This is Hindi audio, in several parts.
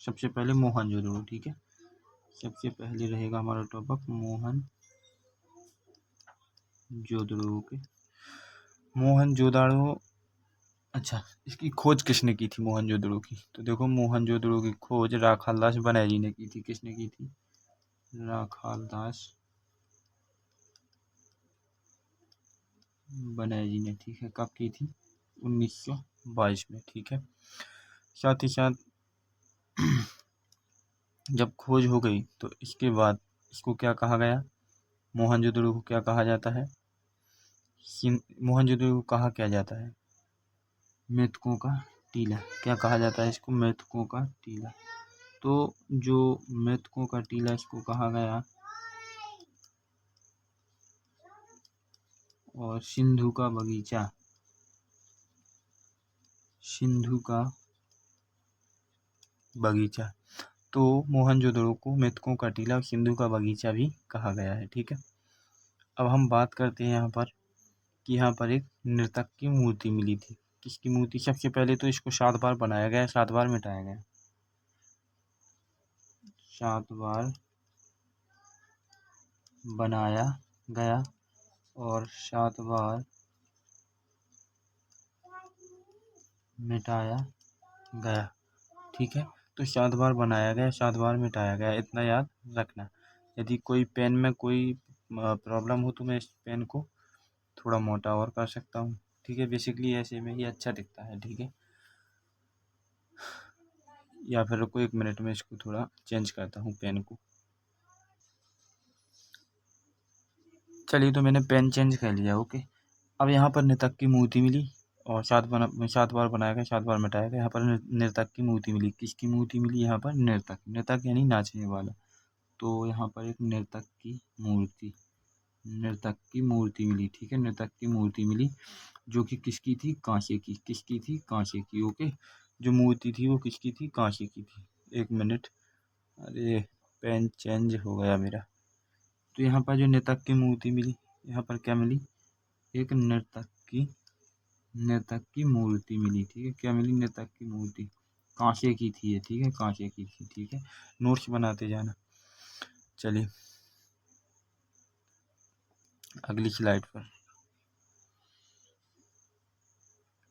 सबसे पहले मोहनजोदड़ो, ठीक है। सबसे पहले रहेगा हमारा टॉपिक मोहनजोदड़ो के। मोहनजोदड़ो, अच्छा, इसकी खोज किसने की थी मोहनजोदड़ो की? तो देखो, मोहनजोदड़ो की खोज राखालदास बनर्जी ने की थी। किसने की थी? राखालदास बनर्जी ने, ठीक है। कब की थी? 1922 में, ठीक है। साथ ही साथ जब खोज हो गई तो इसके बाद इसको क्या कहा गया? मोहनजोदड़ो को क्या कहा जाता है? मोहनजोदड़ो को कहा क्या जाता है? मृतकों का टीला। क्या कहा जाता है इसको? मृतकों का टीला। तो जो मृतकों का टीला इसको कहा गया, और सिंधु का बगीचा, सिंधु का बगीचा। तो मोहनजोदड़ो को मृतकों का टीला और सिंधु का बगीचा भी कहा गया है, ठीक है। अब हम बात करते हैं यहाँ पर कि यहाँ पर एक नर्तक की मूर्ति मिली थी। किसकी मूर्ति? सबसे पहले तो इसको 7 बार बनाया गया, 7 बार मिटाया गया। 7 बार बनाया गया और 7 बार मिटाया गया, ठीक है। तो 7 बार बनाया गया, 7 बार मिटाया गया, इतना याद रखना। यदि कोई पेन में कोई प्रॉब्लम हो तो मैं इस पेन को थोड़ा मोटा और कर सकता हूँ, ठीक है। बेसिकली ऐसे में ही अच्छा दिखता है, ठीक है। या फिर रुको 1 मिनट में इसको थोड़ा चेंज करता हूँ पेन को। चलिए, तो मैंने पेन चेंज कर लिया, ओके। अब यहाँ पर नर्तक की मूर्ति मिली और 7 बार बनाया गया, 7 बार मिटाया गया। यहाँ पर नर्तक की मूर्ति मिली। किसकी मूर्ति मिली? यहाँ पर नर्तक, नर्तक यानी नाचने वाला। तो यहाँ पर एक नर्तक की मूर्ति, नर्तक की मूर्ति मिली, ठीक है। नर्तक की मूर्ति मिली जो कि किसकी थी? कांसे की। किसकी थी? कांसे की, ओके। जो मूर्ति थी वो किसकी थी? कांसे की थी। 1 मिनट, अरे पेन चेंज हो गया मेरा। तो यहाँ पर जो नर्तक की मूर्ति मिली, यहाँ पर क्या मिली? एक नर्तक की मूर्ति मिली, ठीक है। क्या मिली? नर्तक की मूर्ति। कांसे की थी ये, ठीक है, कांसे की थी, ठीक है। नोट्स बनाते जाना। चलिए अगली स्लाइड पर।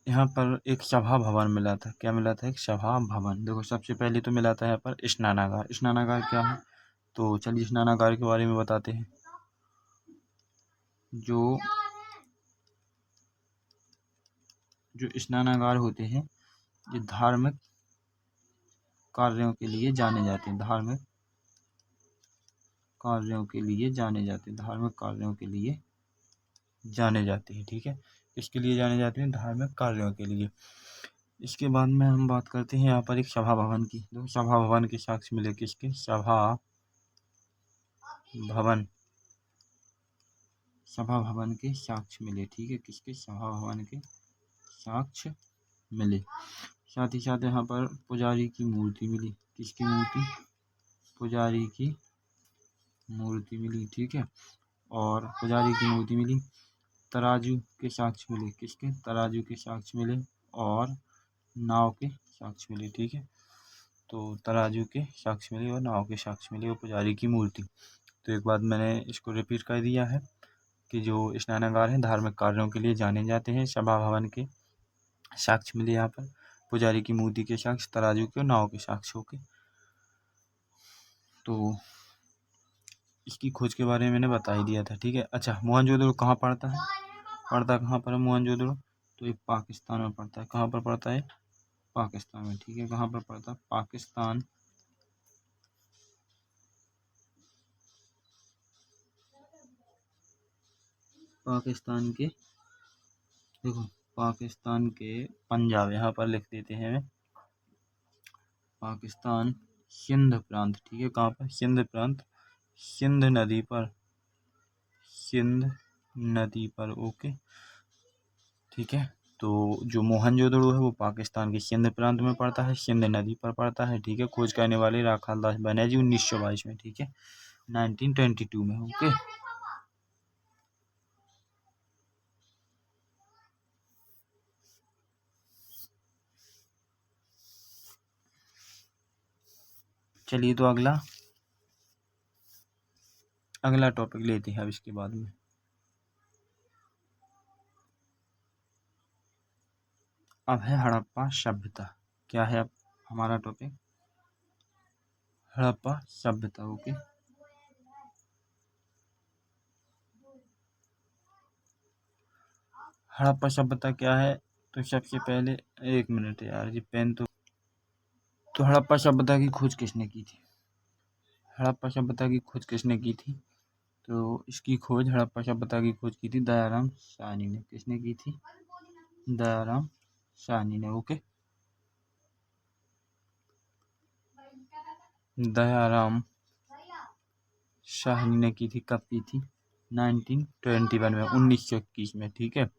यहाँ पर एक सभा भवन मिला था। क्या मिला था? एक सभा भवन। देखो, सबसे पहले तो मिला था यहाँ पर स्नानागार। स्नानागार क्या है? तो चलिए स्नानागार के बारे में बताते हैं। जो स्नानागार होते हैं ये धार्मिक कार्यों के लिए जाने जाते हैं, धार्मिक कार्यों के लिए जाने जाते हैं, धार्मिक कार्यों के लिए जाने जाते हैं, ठीक है। इसके लिए जाने जाते हैं? धार्मिक कार्यों के लिए। इसके बाद में हम बात करते हैं यहाँ पर एक सभा भवन की। देखो, सभा भवन के साक्ष्य मिले। किसके? सभा भवन, सभा भवन के साक्ष्य मिले, ठीक है। किसके? सभा भवन के साक्ष्य मिले। साथ ही साथ यहाँ पर पुजारी की मूर्ति मिली। किसकी मूर्ति? पुजारी की मूर्ति मिली, ठीक है। और पुजारी की मूर्ति मिली। तराजू के साक्ष्य मिले। किसके? तराजू के साक्ष्य मिले और नाव के साक्ष्य मिले, ठीक है। तो तराजू के साक्ष्य मिले और नाव के साक्ष्य मिले और पुजारी की मूर्ति। तो एक बात मैंने इसको रिपीट कर दिया है कि जो स्नानागार हैं धार्मिक कार्यों के लिए जाने जाते हैं। सभा भवन के साक्ष्य मिले यहाँ पर, पुजारी की मूर्ति के साक्ष्य, तराजू के और नाव के साक्ष्य, ओके। तो इसकी खोज के बारे में मैंने बता ही दिया था, ठीक है। अच्छा, मोहनजोदड़ो कहाँ पड़ता है? पड़ता कहाँ पर है मोहनजोदड़ो? तो ये पाकिस्तान में पड़ता है। कहाँ पर पड़ता है? पाकिस्तान में, ठीक है। कहाँ पर पड़ता है? पाकिस्तान, पाकिस्तान के, देखो, पाकिस्तान के पंजाब, यहाँ पर लिख देते हैं पाकिस्तान सिंध प्रांत, ठीक है। कहाँ पर? सिंध प्रांत, सिंध नदी पर, सिंध नदी पर, ओके, ठीक है। तो जो मोहनजोदड़ो है वो पाकिस्तान के सिंध प्रांत में पड़ता है, सिंध नदी पर पड़ता है, ठीक है। खोज करने वाले राखालदास बनर्जी 1922 में, ठीक है, 1922 में, ओके। चलिए तो अगला टॉपिक लेते हैं अब इसके बाद में। अब है हड़प्पा सभ्यता। क्या है अब हमारा टॉपिक? हड़प्पा सभ्यता। ओके, हड़प्पा सभ्यता क्या है? तो सबसे पहले, एक मिनट यार, ये पेन तो हड़प्पा सभ्यता की खोज किसने की थी? हड़प्पा सभ्यता की खोज किसने की थी? तो इसकी खोज, हड़प्पा सभ्यता की खोज की थी दयाराम साहनी ने। किसने की थी? दयाराम साहनी ने। ओके, दयाराम साहनी ने की थी। कब की थी? 1921 में, 1921 में। ठीक है,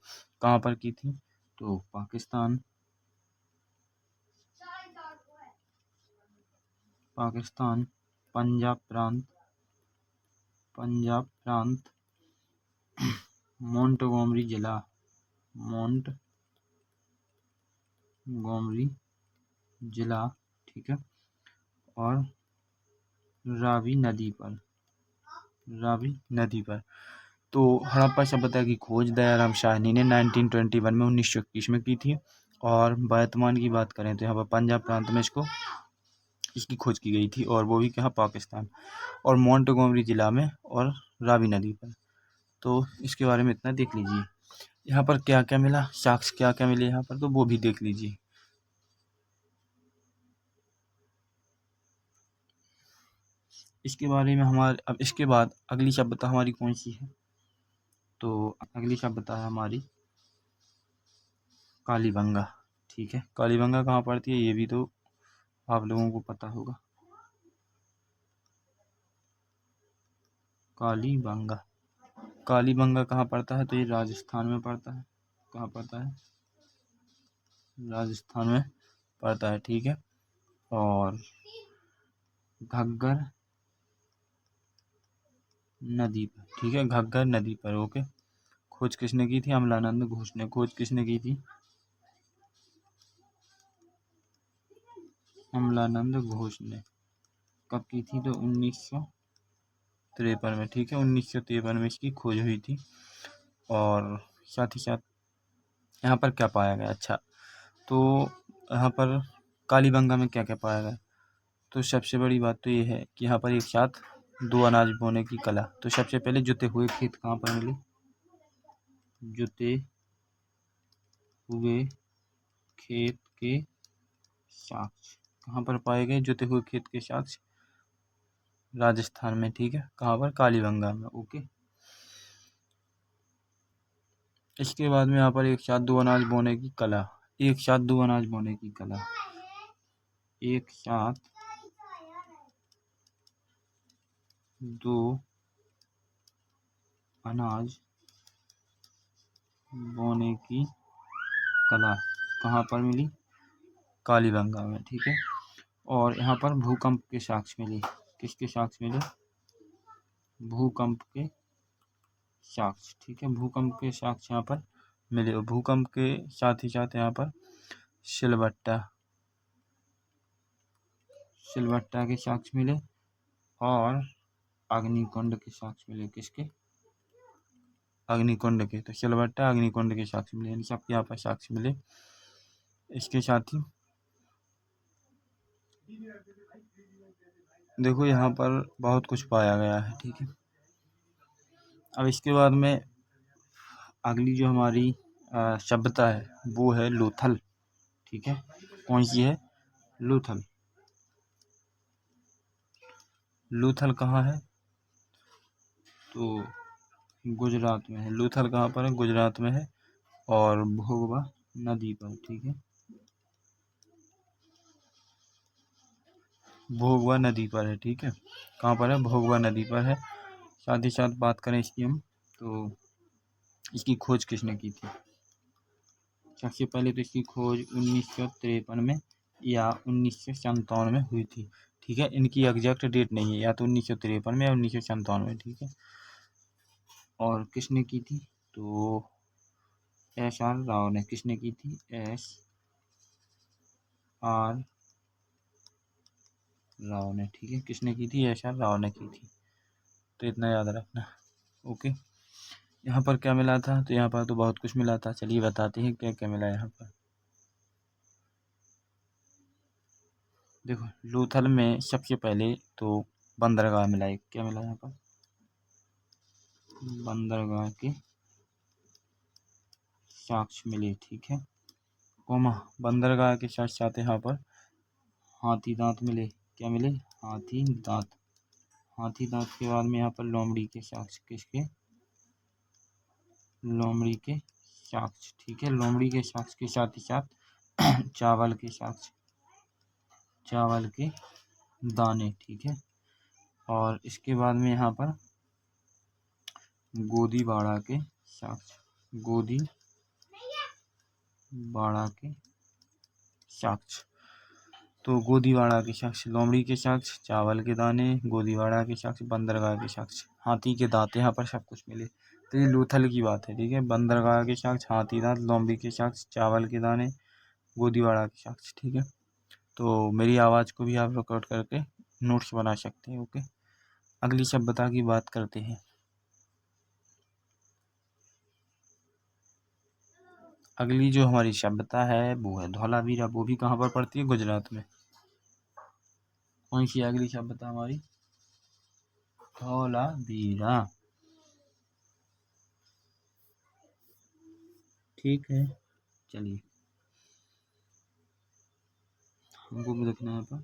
कहाँ पर की थी? तो पाकिस्तान पंजाब प्रांत मोंटगोमरी जिला, ठीक है, और रावी नदी पर। तो हड़प्पा सभ्यता की खोज दयाराम साहनी ने 1921 में, 1921 में की थी। और वर्तमान की बात करें तो यहाँ पर पंजाब प्रांत में इसकी खोज की गई थी, और वो भी कहाँ? पाकिस्तान, और मोंटगोमरी जिला में, और रावी नदी पर। तो इसके बारे में इतना देख लीजिए। यहाँ पर क्या क्या मिला, साक्ष्य क्या क्या मिले यहाँ पर, तो वो भी देख लीजिए। इसके बारे में अब इसके बाद अगली सभ्यता हमारी कौन सी है? तो अगली सभ्यता है हमारी कालीबंगा। ठीक है, कालीबंगा कहाँ पड़ती है ये भी तो आप लोगों को पता होगा। कालीबंगा कहाँ पड़ता है? तो ये राजस्थान में पड़ता है। कहाँ पड़ता है? राजस्थान में पड़ता है। ठीक है, और घग्गर नदी पर। ठीक है, घग्गर नदी पर। ओके, खोज किसने की थी? अमलानंद घोष ने। खोज किसने की थी? अमलानंद घोष ने। कब की थी? तो 1953 में। ठीक है, 1953 में इसकी खोज हुई थी। और साथ ही साथ यहाँ पर क्या पाया गया? अच्छा, तो यहाँ पर कालीबंगा में क्या क्या पाया गया? तो सबसे बड़ी बात तो ये है कि यहाँ पर एक साथ दो अनाज बोने की कला। तो सबसे पहले जुते हुए खेत कहाँ पर मिले? जुते हुए खेत के साक्ष्य कहाँ पर पाए गए? जुते हुए खेत के साक्ष्य राजस्थान में। ठीक है, कहाँ पर? कालीबंगा में। ओके, इसके बाद में यहाँ पर एक साथ दो अनाज बोने की कला। एक साथ दो अनाज बोने की कला। एक साथ दो अनाज बोने की कला कहाँ पर मिली? कालीबंगा में। ठीक है, और यहाँ पर भूकंप के साक्ष्य मिले। किसके साक्ष्य मिले? भूकंप के साक्ष्य। ठीक है, भूकंप के साक्ष्य यहाँ पर मिले। और भूकंप के साथ ही साथ यहाँ पर सिलबट्टा के साक्ष्य मिले, और अग्निकुंड के साक्ष्य मिले। किसके? अग्निकुंड के। तो सिलबट्टा, अग्निकुंड के साक्ष्य मिले, इन सबके यहाँ पर साक्ष्य मिले। इसके साथ ही देखो यहाँ पर बहुत कुछ पाया गया है। ठीक है, अब इसके बाद में अगली जो हमारी सभ्यता है वो है लोथल। ठीक है, कौन सी है? लोथल। लोथल कहाँ है? तो गुजरात में है। लोथल कहाँ पर है? गुजरात में है, और भोगवा नदी पर। ठीक है, भोगवा नदी पर है। ठीक है, कहाँ पर है? भोगवा नदी पर है। साथ ही साथ बात करें इसकी हम, तो इसकी खोज किसने की थी? सबसे पहले तो इसकी खोज 1953 में या 1957 में हुई थी। ठीक है, इनकी एग्जैक्ट डेट नहीं है, या तो 1953 में या 1957 में। ठीक है, और किसने की थी? तो SR राव ने। किसने की थी? SR राव ने, ठीक है। किसने की थी? एस आर राव ने की थी। तो इतना याद रखना। ओके, यहाँ पर क्या मिला था? तो यहाँ पर तो बहुत कुछ मिला था। चलिए बताते हैं क्या क्या मिला यहाँ पर। देखो, लोथल में सबसे पहले तो बंदरगाह मिला है। क्या मिला यहाँ पर? बंदरगाह के साक्ष्य मिले, ठीक है। कोमा, बंदरगाह के साथ साथ यहाँ पर हाथी दांत मिले। क्या मिले? हाथी दांत। हाथी दांत के बाद में यहाँ पर लोमड़ी के साक्ष्य। किसके? लोमड़ी के साक्ष्य, ठीक है। लोमड़ी के साक्ष्य के साथ ही साथ चावल के साक्ष्य, चावल के दाने, ठीक है। और इसके बाद में यहाँ पर गोदी बाड़ा के साक्ष्य, गोदी बाड़ा के साक्ष्य। तो गोदीवाड़ा के साक्ष्य, लोमड़ी के साक्ष्य, चावल के दाने, गोदीवाड़ा के साक्ष्य, बंदरगाह के साक्ष्य, हाथी के दांत, यहाँ पर सब कुछ मिले। तो ये लोथल की बात है, ठीक है। बंदरगाह के साक्ष्य, हाथी दांत, लोमड़ी के साक्ष्य, चावल के दाने, गोदीवाड़ा के साक्ष्य, ठीक है। तो मेरी आवाज़ को भी आप रिकॉर्ड करके नोट्स बना सकते हैं। ओके, अगली सभ्यता की बात करते हैं। अगली जो हमारी सभ्यता है वो है धौलावीरा। वो भी कहाँ पर पड़ती है? गुजरात में। कौन सी अगली सभ्यता हमारी? धौलावीरा, ठीक है। चलिए, हमको भी देखना है यहाँ पर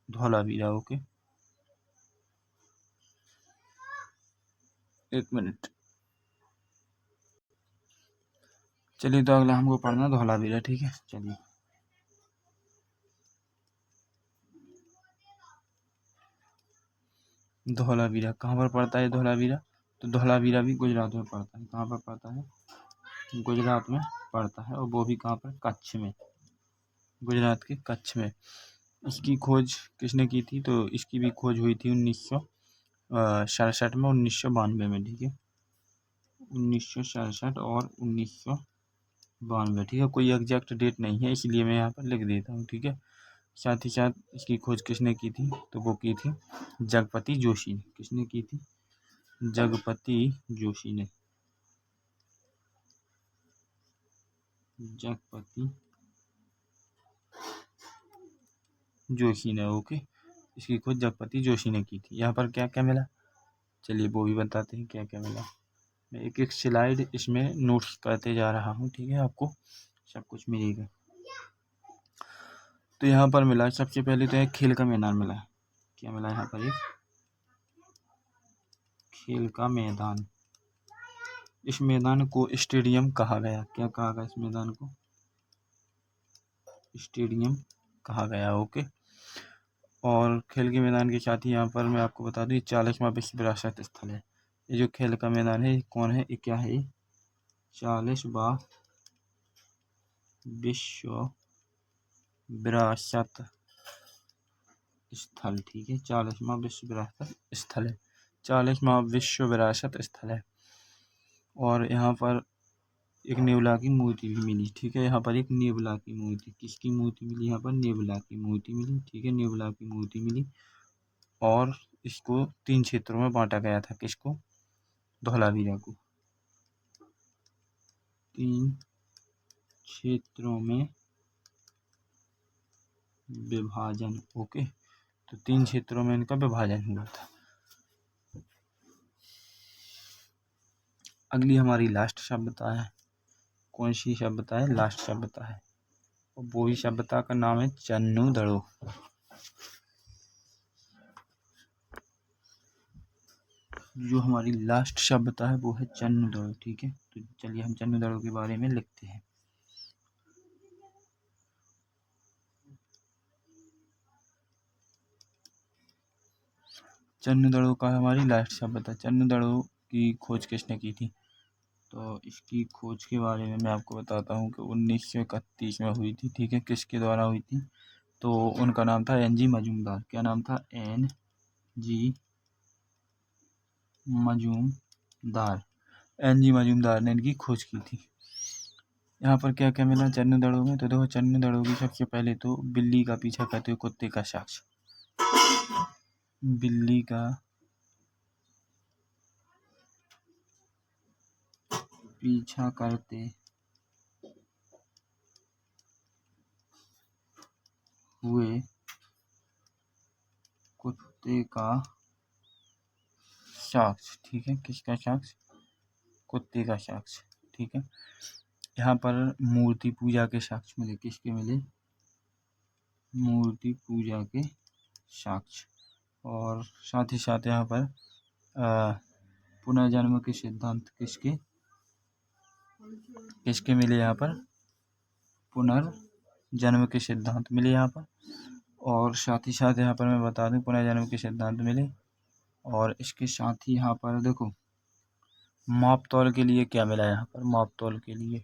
धौलावीरा। ओके, एक मिनट। चलिए, तो अगला हमको पढ़ना धौलावीरा, ठीक है। चलिए, धौलावीरा कहाँ पर पड़ता है? धौलावीरा, तो धौलावीरा भी गुजरात में पड़ता है। कहाँ पर पड़ता है? गुजरात में पड़ता है। और वो भी कहाँ पर? कच्छ में, गुजरात के कच्छ में। इसकी खोज किसने की थी? तो इसकी भी खोज हुई थी 1967 में, 1992 में, ठीक है। 1967 और 1992, ठीक है। कोई एग्जैक्ट डेट नहीं है, इसलिए मैं यहाँ पर लिख देता हूँ, ठीक है। साथ ही साथ इसकी खोज किसने की थी? तो वो की थी जगपति जोशी ने। किसने की थी? जगपति जोशी ने, जगपति जोशी ने। ओके, इसकी खोज जगपति जोशी ने की थी। यहाँ पर क्या क्या मिला? चलिए, वो भी बताते हैं क्या क्या मिला। मैं एक एक स्लाइड इसमें नोट्स करते जा रहा हूँ, ठीक है। आपको सब कुछ मिलेगा। तो यहाँ पर मिला, सबसे पहले तो एक खेल का मैदान मिला। क्या मिला यहाँ पर? एक खेल का मैदान। इस मैदान को स्टेडियम कहा गया। क्या कहा गया? इस मैदान को स्टेडियम कहा गया। ओके, और खेल के मैदान के साथ ही यहाँ पर मैं आपको बता दूँ, ये 40वां विश्व विरासत स्थल है। ये जो खेल का मैदान है, कौन है? ये क्या है? 40वां विश्व विरासत स्थल, ठीक है। 40वां विश्व विरासत स्थल है, 40वां विश्व विरासत स्थल है। और यहाँ पर एक नेवला की मूर्ति भी मिली, ठीक है। यहाँ पर एक नेवला की मूर्ति, किसकी मूर्ति मिली? यहाँ पर नेवला की मूर्ति मिली, ठीक है। नेवला की मूर्ति मिली। और इसको 3 क्षेत्रों में बांटा गया था। किसको? धौलावीरा को 3 क्षेत्रों में विभाजन। ओके, तो 3 क्षेत्रों में इनका विभाजन हुआ था। अगली हमारी लास्ट सभ्यता है। कौन सी सभ्यता है? लास्ट सभ्यता है। और वो ही सभ्यता का नाम है चन्नूदड़ो। जो हमारी लास्ट सभ्यता है वो है चन्नूदड़ो, ठीक है। तो चलिए, हम चन्नूदड़ो के बारे में लिखते हैं। चन्नूदड़ो का हमारी लास्ट सभ्यता। चन्नूदड़ो की खोज किसने की थी? तो इसकी खोज के बारे में मैं आपको बताता हूँ कि 1931 में हुई थी, ठीक है। किसके द्वारा हुई थी? तो उनका नाम था NG मजूमदार। क्या नाम था? NG मजूमदार। NG मजूमदार ने इनकी खोज की थी। यहाँ पर क्या क्या मिला चन्न दड़ों में, तो देखो चन्न दड़ों की सबसे पहले तो बिल्ली का पीछा करते हुए कुत्ते का साक्ष्य, बिल्ली का पीछा करते हुए कुत्ते का साक्ष्य, ठीक है, किसका साक्ष्य, कुत्ते का साक्ष्य, ठीक है। यहाँ पर मूर्ति पूजा के साक्ष्य मिले, किसके मिले, मूर्ति पूजा के साक्ष्य। और साथ ही साथ यहाँ पर पुनर्जन्म के सिद्धांत किसके किसके मिले, यहाँ पर पुनर्जन्म के सिद्धांत मिले यहाँ पर। और साथ ही साथ यहाँ पर मैं बता दूं पुनर्जन्म के सिद्धांत मिले। और इसके साथ ही यहाँ पर देखो माप तौल के लिए क्या मिला, यहाँ पर माप तौल के लिए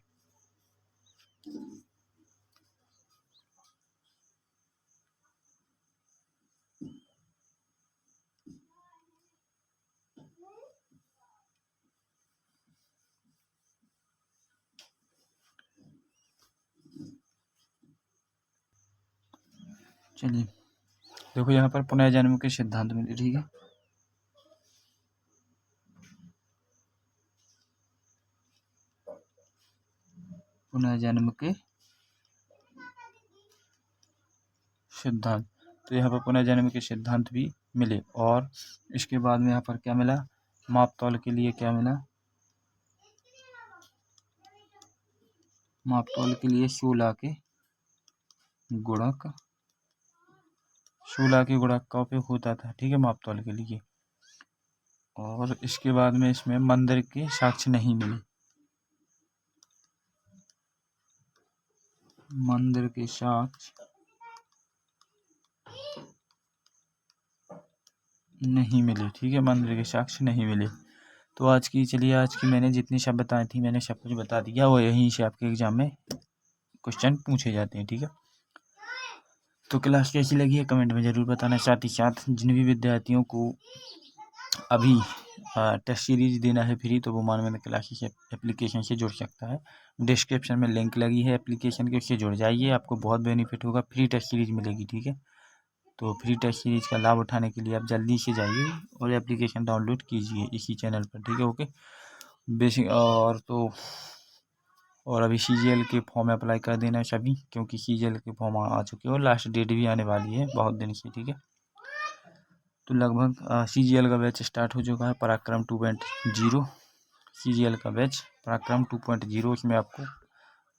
चलिए देखो यहाँ पर पुनर्जन्म के सिद्धांत मिले, ठीक है। पुनर्जन्म के सिद्धांत, तो यहाँ पर पुनर्जन्म के सिद्धांत भी मिले। और इसके बाद में यहाँ पर क्या मिला, माप तौल के लिए क्या मिला, माप तौल के लिए 16 के गुणक, 16 के गुणक का उपयोग होता था, ठीक है, माप तौल के लिए। और इसके बाद में इसमें मंदिर के साक्ष्य नहीं मिले, मंदिर के साक्ष्य नहीं मिले, ठीक है, मंदिर के साक्ष्य नहीं मिले। तो आज की मैंने जितनी सब बताई थी मैंने सब कुछ बता दिया, और यहीं से आपके एग्जाम में क्वेश्चन पूछे जाते हैं, ठीक है। तो क्लास कैसी लगी है कमेंट में ज़रूर बताना। साथ ही साथ जिन भी विद्यार्थियों को अभी टेस्ट सीरीज देना है फ्री, तो वो मानवेंद्र क्लासेस एप्लीकेशन से जुड़ सकता है। डिस्क्रिप्शन में लिंक लगी है एप्लीकेशन के, उससे जुड़ जाइए, आपको बहुत बेनिफिट होगा, फ्री टेस्ट सीरीज मिलेगी, ठीक है। तो फ्री टेस्ट सीरीज का लाभ उठाने के लिए आप जल्दी से जाइए और एप्लीकेशन डाउनलोड कीजिए इसी चैनल पर, ठीक है, ओके। बेसिक और अभी CGL के फॉर्म अप्लाई कर देना सभी, क्योंकि CGL के फॉर्म आ चुके हैं और लास्ट डेट भी आने वाली है बहुत दिन से, ठीक है। तो लगभग CGL का बैच स्टार्ट हो चुका है, पराक्रम 2.0 CGL का बैच पराक्रम 2.0। उसमें आपको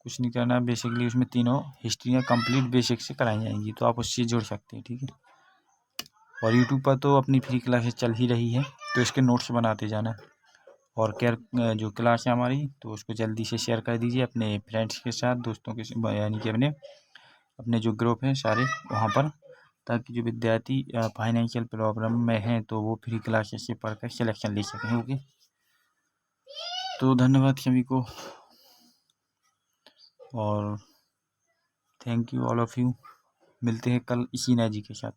कुछ नहीं करना, बेसिकली उसमें तीनों हिस्ट्रियाँ कंप्लीट बेसिक से कराई जाएंगी, तो आप उससे जुड़ सकते हैं, ठीक है। और यूट्यूब पर तो अपनी फ्री क्लासेस चल ही रही है, तो इसके नोट्स बनाते जाना। और जो क्लास है हमारी, तो उसको जल्दी से शेयर कर दीजिए अपने फ्रेंड्स के साथ, दोस्तों के, यानी कि अपने जो ग्रुप हैं सारे वहाँ पर, ताकि जो विद्यार्थी फाइनेंशियल प्रॉब्लम में हैं तो वो फ्री क्लासेस से पढ़कर सिलेक्शन ले सकें, ओके। तो धन्यवाद सभी को, और thank you all of you. मिलते हैं कल इसी नए जी के साथ।